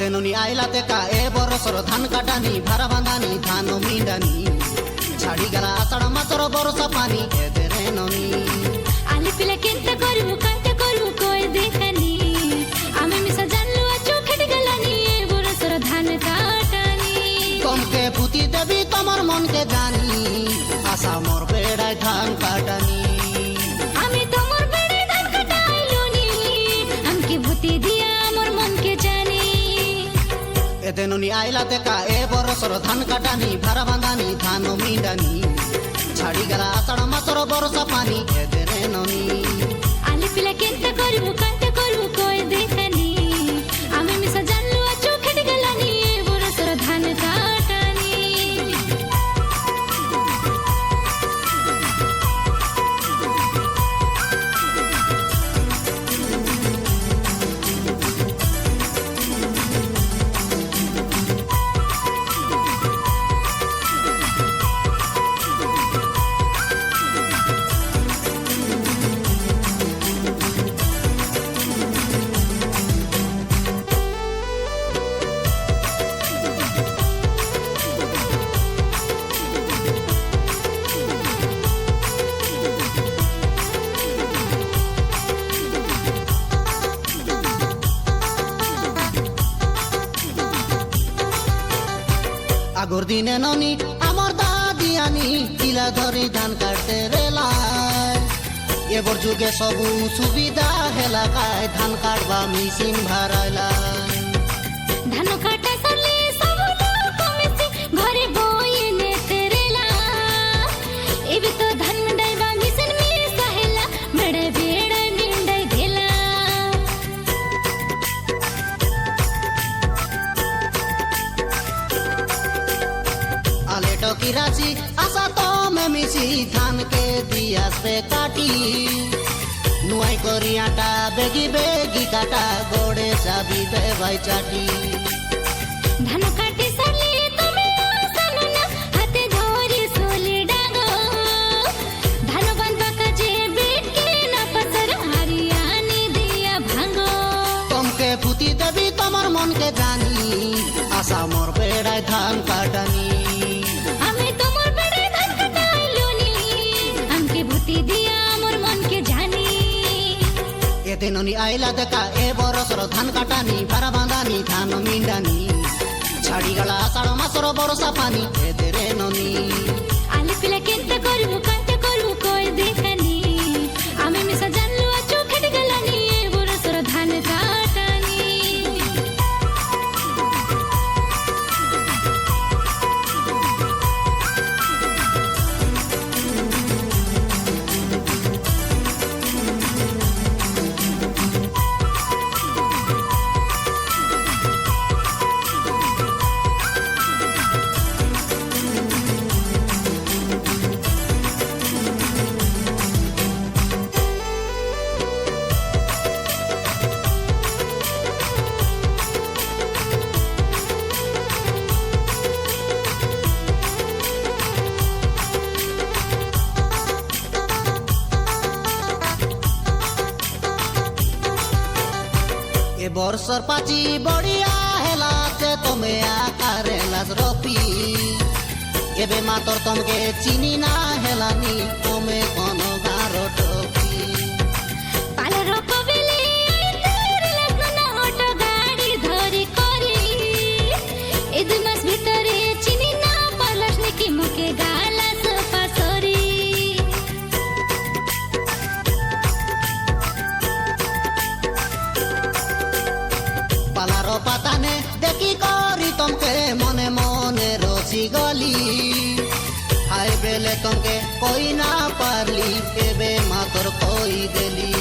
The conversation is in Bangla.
তেনুনি আইলাতে কা এ বরসর ধান কাটানি ভাড়া বাঁধানি ধান মিডানি ছাড়ি গেলা আষাঢ় মাসর বরসা পানি এতে রে ননি আলি পিলা কেনতে করবু কানতে করবু কই দেখানি আমি মিশা জানলু আর চোখে গেলানি এ বরসর ধান কাটানি তোমাকে পুতি দেবী তোমার মনকে জানি আশা মোর বেড়ায় ধান কাটানি আমি তোমার বেড়ে ধান কাটাইলুনি আমকে ভূতি দিয়া আমার মনকে জানি এতে নুনি আইলাতে কা এ বরসর ধান কাটানি ভাড়া বাঁধানি ধান মিডানি ছাড়ি গেলা আষাঢ় মাসর বরসা পানি এতে রে ননি আলি পিলা কেনতে করবু কানতে করবু কই দেখানি আমি মিশা জানলু আর চোখে গেলানি এ বরসর ধান কাটানি আগর দিনে ননি আমার দাদি আনি কিলা ধরি ধান কাটতে রেলায় এবার যুগে সবু সুবিধা হেলাকায় ধান কাটবা মেশিন ভাড়াইলায় ধান কাটা সরলে সব লোক কমেছে ঘরে বই নেতে রেলা এবি তো ধান ডাইবা মিশন মে সাহেলা বেড়ে বেড়ে মিন্ডাই দেলা আলে টকি রাশি আশা তো মে মিশি ধান কে দিয়াসবে কাটি নুয়াই করি আটা বেগি বেগি কাটা গোড়ে চাবি দে ভাই চাটি ধান কাটি সরলে তুমি আসনো না হাতে ধরি সোলি ডাগো ধান বাঁধবা কাজে বেটকে না পসর হারিয়ানি দিয়া ভাঙো তোমাকে পুতি দেবী তোমার মনকে জানি আশা মোর বেড়ায় ধান কাটানি আমি তোমার বেড়ে ধান কাটাইলুনি আমকে ভূতি দিয়া আমার মনকে জানি এতে ননি আইলা দেখা এ বরসর ধান কাটানি ভাড়া বাঁধানি ধান মিডানি ছাড়ি গেলা আষাঢ় মাসর বরসা পানি এতে রে ননি আলি পিলা কেনতে করবু কানতে করবু কই দেখানি আমি মিশা জানলু আর চোখে গেলানি এ বরসর ধান কাটানি এ বর্ষর পাচি বড়িয়া হেলাতে তুমি আকারে লাজ রপি এবে মাতর তোমাকে চিনি না হেলানি তুমি কোন গারো টপি পালার কবেলে আইতের লাগনা অটো গাড়ি ধরি করি এ দুই মাস ভিতরে চিনি না পালাস নাকি মুখে গালা সোপা সরি পালার পাতানে দেখি করি তোমাকে মনে মনে রসি গলি হাই বেলে তোমাকে কই না পারলি এবে মাতর কই দেলি